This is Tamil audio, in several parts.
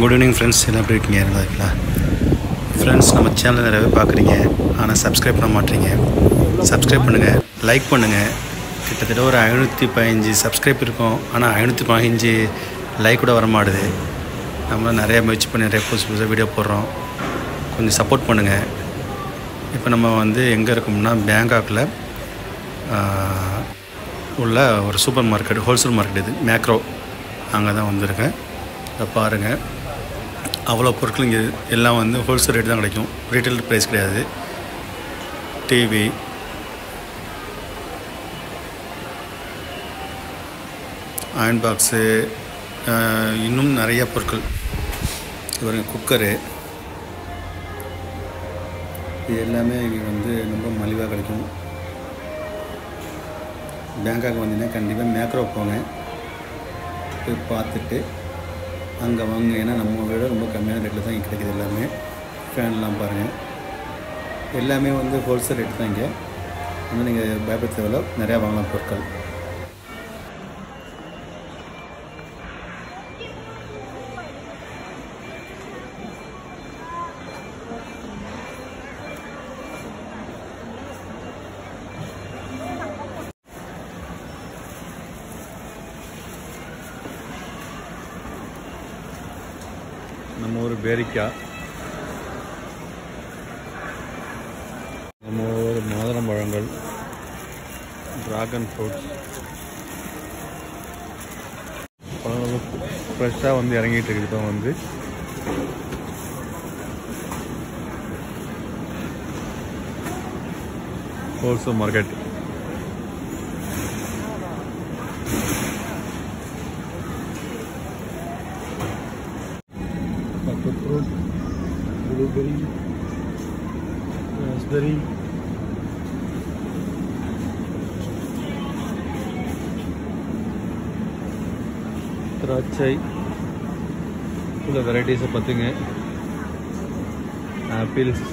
குட் ஈவினிங் ஃப்ரெண்ட்ஸ், எல்லாம் எப்படி இருக்கீங்க? இருந்தாங்களா ஃப்ரெண்ட்ஸ்? நம்ம சேனல் நிறையவே பார்க்குறீங்க, ஆனால் சப்ஸ்கிரைப் பண்ண மாட்டீங்க. சப்ஸ்கிரைப் பண்ணுங்கள், லைக் பண்ணுங்கள். கிட்டத்தட்ட ஒரு 515 சப்ஸ்கிரைப் இருக்கும், ஆனால் 515 லைக் கூட வர மாட்டுது. நம்ம நிறையா முயற்சி பண்ணி நிறைய புதுசாக வீடியோ போடுறோம், கொஞ்சம் சப்போர்ட் பண்ணுங்கள். இப்போ நம்ம எங்கே இருக்கோம்னா பேங்காக்கில் உள்ள ஒரு சூப்பர் மார்க்கெட், ஹோல்சேல் மார்க்கெட், இது மேக்ரோ, அங்கே தான் வந்திருக்கேன். இதை பாருங்கள், அவ்வளோ பொருட்கள் இங்கே எல்லாம் ஹோல்சேல் ரேட் தான் கிடைக்கும், ரீட்டைல் ப்ரைஸ் கிடையாது. டிவி, அயன் பாக்ஸு, இன்னும் நிறைய பொருட்கள். இவருங்க குக்கரு, இது எல்லாமே இங்கே ரொம்ப மலிவாக கிடைக்கும். பேங்காக் வந்தீங்கன்னா கண்டிப்பாக மேக்ரோ போங்க, போய் பார்த்துட்டு அங்கே வாங்க. ஏன்னா நம்ம விட ரொம்ப கம்மியான ரேட்டில் தான் இங்கே கிடைக்கிது எல்லாமே. ஃபேன்லாம் பாருங்கள், எல்லாமே ஹோல்சேல் ரேட் தான் இங்கே. ஆனால் நீங்கள் பயப்பட தேவையில்ல, நிறையா வாங்கலாம் பொருட்கள். நம்ம ஊர் பேரிக்காய், நம்ம ஊர் மாதுளம்பழங்கள், ட்ராகன் ஃப்ரூட்ஸ், பழங்கள் ஃப்ரெஷ்ஷாக இறங்கிட்டு இருக்குது. Wholesale market. Fruit, blueberry, raspberry, திராட்சை, சில வெரைட்டிஸை பார்த்துங்க. Apples,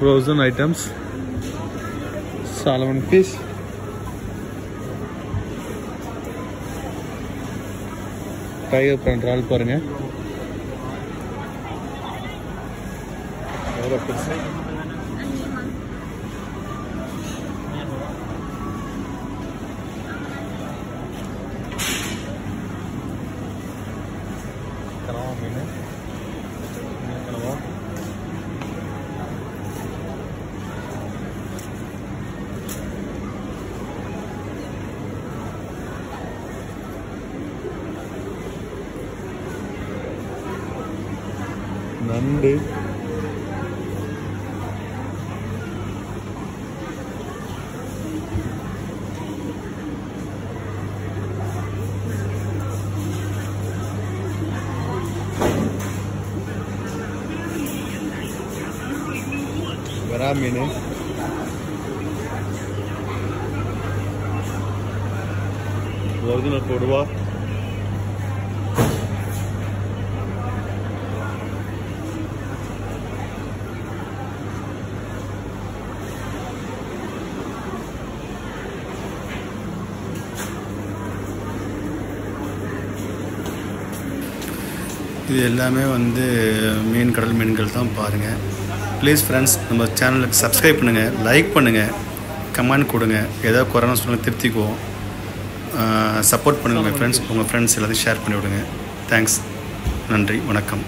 frozen items, salmon fish, tiger prawn roll பாருங்க, எவ்வளோ பெருசு. கனவா மீன், கனவா, நண்டு, வெரா மீன், ஒரிஜினல் கொடுவா, இது எல்லாமே மீன், கடல் மீன்கள் தான் பாருங்கள். ப்ளீஸ் ஃப்ரெண்ட்ஸ், நம்ம சேனலுக்கு சப்ஸ்கிரைப் பண்ணுங்கள், லைக் பண்ணுங்கள், கமெண்ட் கொடுங்க. ஏதாவது குறைனா சொல்லுங்கள், திருத்திக்குவோம். சப்போர்ட் பண்ணுங்கள் ஃப்ரெண்ட்ஸ். உங்கள் ஃப்ரெண்ட்ஸ் எல்லாத்தையும் ஷேர் பண்ணி விடுங்க. தேங்க்ஸ், நன்றி, வணக்கம்.